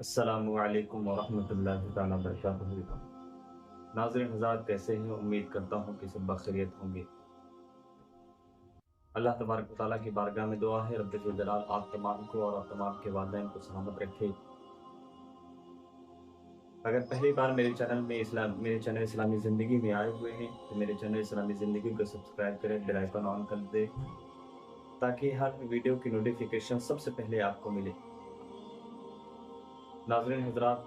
السلام علیکم ورحمۃ اللہ تعالیٰ وبرکاتہ۔ ناظرین حضرات کیسے ہیں؟ امید کرتا ہوں کہ سب بخیریت ہوں گے۔ اللہ تبارک و تعالیٰ کی بارگاہ میں دعا ہے رب ذوالجلال آپ تمام کو اور آپ تمام کے والدین کو سلامت رکھے۔ اگر پہلی بار میرے چینل اسلامی زندگی میں آئے ہوئے ہیں تو میرے چینل اسلامی زندگی کو سبسکرائب کریں، بیل آئیکن آن کر دیں تاکہ ہر ویڈیو کی نوٹیفیکیشن سب سے پہلے آپ کو ملے۔ ناظرین حضرات،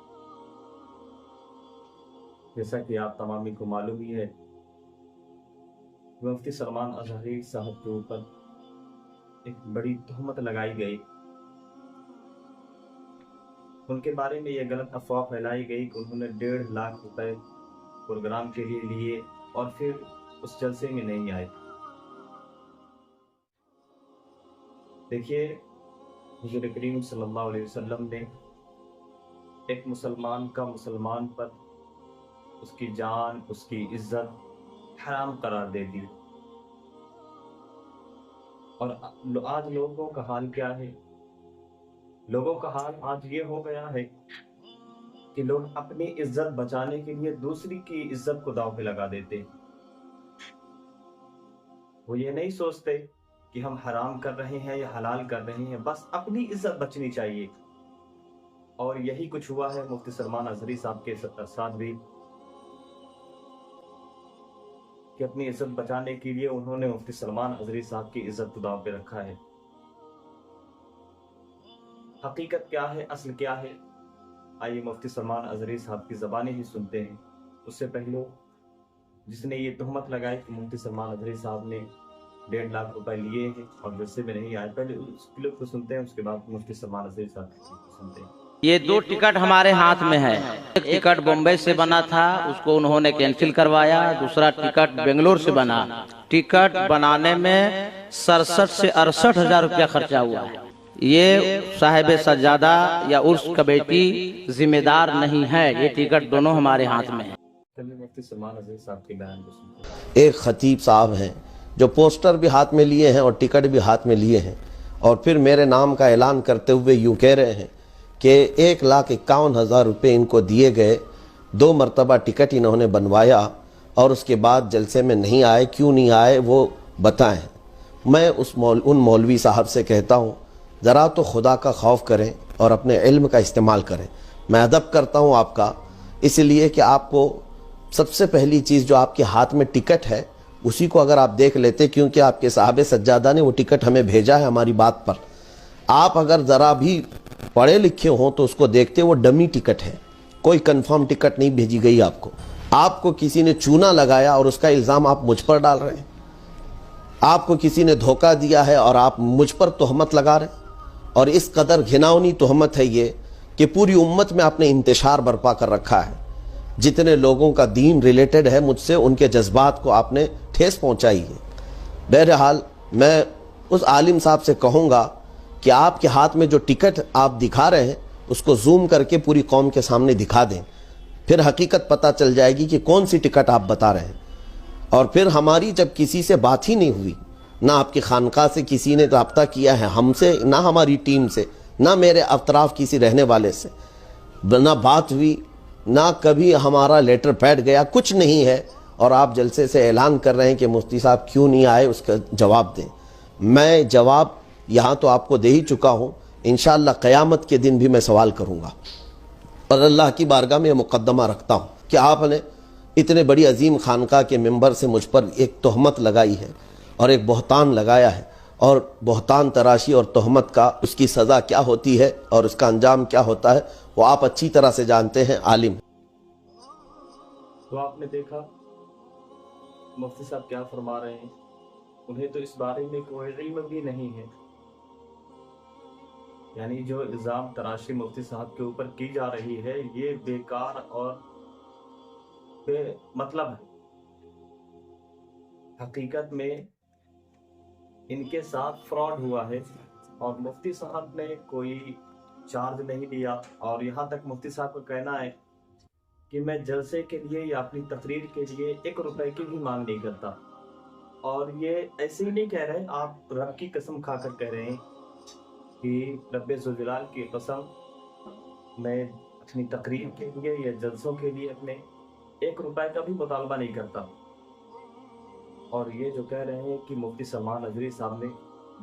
جیسا کہ آپ تمامی کو معلوم ہی ہے، مفتی سلمان اظہری صاحب کے اوپر ایک بڑی تہمت لگائی گئی۔ ان کے بارے میں یہ غلط افواہ پھیلائی گئی کہ انہوں نے 1.5 لاکھ روپے پروگرام کے لیے لیے اور پھر اس جلسے میں نہیں آئے۔ دیکھیے، حضور کریم صلی اللہ علیہ وسلم نے ایک مسلمان کا مسلمان پر اس کی جان، اس کی عزت حرام قرار دے دی، اور آج لوگوں کا حال کیا ہے؟ لوگوں کا حال آج یہ ہو گیا ہے کہ لوگ اپنی عزت بچانے کے لیے دوسری کی عزت کو داؤ پہ لگا دیتے۔ وہ یہ نہیں سوچتے کہ ہم حرام کر رہے ہیں یا حلال کر رہے ہیں، بس اپنی عزت بچنی چاہیے۔ اور یہی کچھ ہوا ہے مفتی سلمان اظہری صاحب کے ساتھ بھی، کہ اپنی عزت بچانے کے لیے انہوں نے مفتی سلمان اظہری صاحب کی عزت کو داؤ پہ رکھا ہے۔ حقیقت کیا ہے، اصل کیا ہے؟ آئیے مفتی سلمان اظہری صاحب کی زبانیں ہی سنتے ہیں۔ اس سے پہلے جس نے یہ تہمت لگائی کہ مفتی سلمان اظہری صاحب نے 1.5 لاکھ روپے لیے ہیں اور جلسے میں نہیں آئے، پہلے اس کلپ کو سنتے ہیں، اس کے بعد مفتی سلمان اظہری صاحب کو سنتے ہیں۔ یہ 2 ٹکٹ ہمارے ہاتھ میں ہے۔ ایک ٹکٹ بمبئی سے بنا تھا، اس کو انہوں نے کینسل کروایا۔ دوسرا ٹکٹ بنگلور سے بنا۔ ٹکٹ بنانے میں 67 سے 68 ہزار روپیہ خرچہ ہوا ہے۔ یہ صاحب سجادہ یا عرس کمیٹی ذمہ دار نہیں ہے، یہ ٹکٹ دونوں ہمارے ہاتھ میں ہے۔ مفتی سلمان اظہری صاحب کے بیان کو سنتے ہیں۔ ایک خطیب صاحب ہیں جو پوسٹر بھی ہاتھ میں لیے ہیں اور ٹکٹ بھی ہاتھ میں لیے ہیں، اور پھر میرے نام کا اعلان کرتے ہوئے یوں کہہ رہے ہیں کہ 1,51,000 روپے ان کو دیے گئے، 2 مرتبہ ٹکٹ انہوں نے بنوایا اور اس کے بعد جلسے میں نہیں آئے۔ کیوں نہیں آئے وہ بتائیں۔ میں ان مولوی صاحب سے کہتا ہوں ذرا تو خدا کا خوف کریں اور اپنے علم کا استعمال کریں۔ میں ادب کرتا ہوں آپ کا، اس لیے کہ آپ کو سب سے پہلی چیز جو آپ کے ہاتھ میں ٹکٹ ہے اسی کو اگر آپ دیکھ لیتے، کیونکہ آپ کے صاحب سجادہ نے وہ ٹکٹ ہمیں بھیجا ہے ہماری بات پر۔ آپ اگر ذرا بھی پڑھے لکھے ہوں تو اس کو دیکھتے، وہ ڈمی ٹکٹ ہے، کوئی کنفرم ٹکٹ نہیں بھیجی گئی آپ کو۔ آپ کو کسی نے چونا لگایا اور اس کا الزام آپ مجھ پر ڈال رہے ہیں۔ آپ کو کسی نے دھوکہ دیا ہے اور آپ مجھ پر تہمت لگا رہے ہیں، اور اس قدر گھناؤنی تہمت ہے یہ کہ پوری امت میں آپ نے انتشار برپا کر رکھا ہے۔ جتنے لوگوں کا دین ریلیٹڈ ہے مجھ سے، ان کے جذبات کو آپ نے ٹھیس پہنچائی ہے۔ بہرحال میں اس عالم صاحب سے کہوں گا کہ آپ کے ہاتھ میں جو ٹکٹ آپ دکھا رہے ہیں اس کو زوم کر کے پوری قوم کے سامنے دکھا دیں، پھر حقیقت پتہ چل جائے گی کہ کون سی ٹکٹ آپ بتا رہے ہیں۔ اور پھر ہماری جب کسی سے بات ہی نہیں ہوئی، نہ آپ کی خانقاہ سے کسی نے رابطہ کیا ہے ہم سے، نہ ہماری ٹیم سے، نہ میرے اطراف کسی رہنے والے سے، نہ بات ہوئی، نہ کبھی ہمارا لیٹر پیڈ گیا، کچھ نہیں ہے، اور آپ جلسے سے اعلان کر رہے ہیں کہ مفتی صاحب کیوں نہیں آئے، اس کا جواب دیں۔ میں جواب یہاں تو آپ کو دے ہی چکا ہوں، انشاءاللہ قیامت کے دن بھی میں سوال کروں گا، اور اللہ کی بارگاہ میں یہ مقدمہ رکھتا ہوں کہ آپ نے اتنے بڑی عظیم خانقاہ کے ممبر سے مجھ پر ایک تہمت لگائی ہے اور ایک بہتان لگایا ہے، اور بہتان تراشی اور تہمت کا اس کی سزا کیا ہوتی ہے اور اس کا انجام کیا ہوتا ہے وہ آپ اچھی طرح سے جانتے ہیں، عالم۔ تو آپ نے دیکھا مفتی صاحب کیا فرما رہے ہیں، انہیں تو اس بارے میں کوئی علم بھی نہیں ہے۔ یعنی جو الزام تراشی مفتی صاحب کے اوپر کی جا رہی ہے یہ بیکار اور بے مطلب ہے۔ حقیقت میں ان کے ساتھ فراڈ ہوا ہے، اور مفتی صاحب نے کوئی چارج نہیں لیا، اور یہاں تک مفتی صاحب کا کہنا ہے کہ میں جلسے کے لیے یا اپنی تقریر کے لیے 1 روپے کی بھی مانگ نہیں کرتا۔ اور یہ ایسے ہی نہیں کہہ رہے، آپ رب کی قسم کھا کر کہہ رہے ہیں کہ رب ذوالجلال کی قسم میں اپنی تقریر کے لیے یا جلسوں کے لیے اپنے 1 روپے کا بھی مطالبہ نہیں کرتا، اور یہ جو کہہ رہے ہیں کہ مفتی سلمان نظری صاحب نے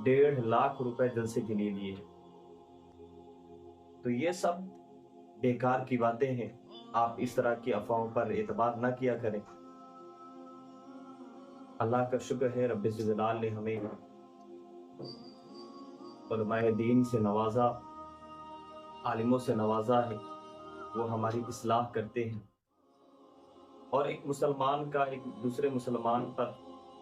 1.5 لاکھ روپے جلسے کے لیے لیے، تو یہ سب بیکار کی باتیں ہیں۔ آپ اس طرح کی افواہوں پر اعتبار نہ کیا کریں۔ اللہ کا شکر ہے، رب جلال نے ہمیں علماء دین سے نوازا، عالموں سے نوازا ہے، وہ ہماری اصلاح کرتے ہیں، اور ایک مسلمان کا ایک دوسرے مسلمان پر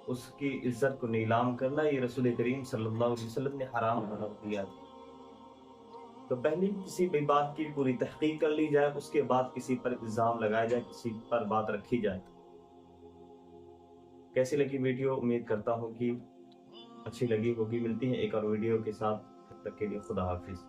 اس کی عزت کو نیلام کرنا یہ رسول کریم صلی اللہ علیہ وسلم نے حرام قرار دیا۔ تو پہلے کسی بھی بات کی پوری تحقیق کر لی جائے، اس کے بعد کسی پر الزام لگایا جائے، کسی پر بات رکھی جائے۔ کیسی لگی ویڈیو؟ امید کرتا ہوں کہ اچھی لگی ہوگی۔ ملتی ہیں ایک اور ویڈیو کے ساتھ، تب تک کے لیے خدا حافظ۔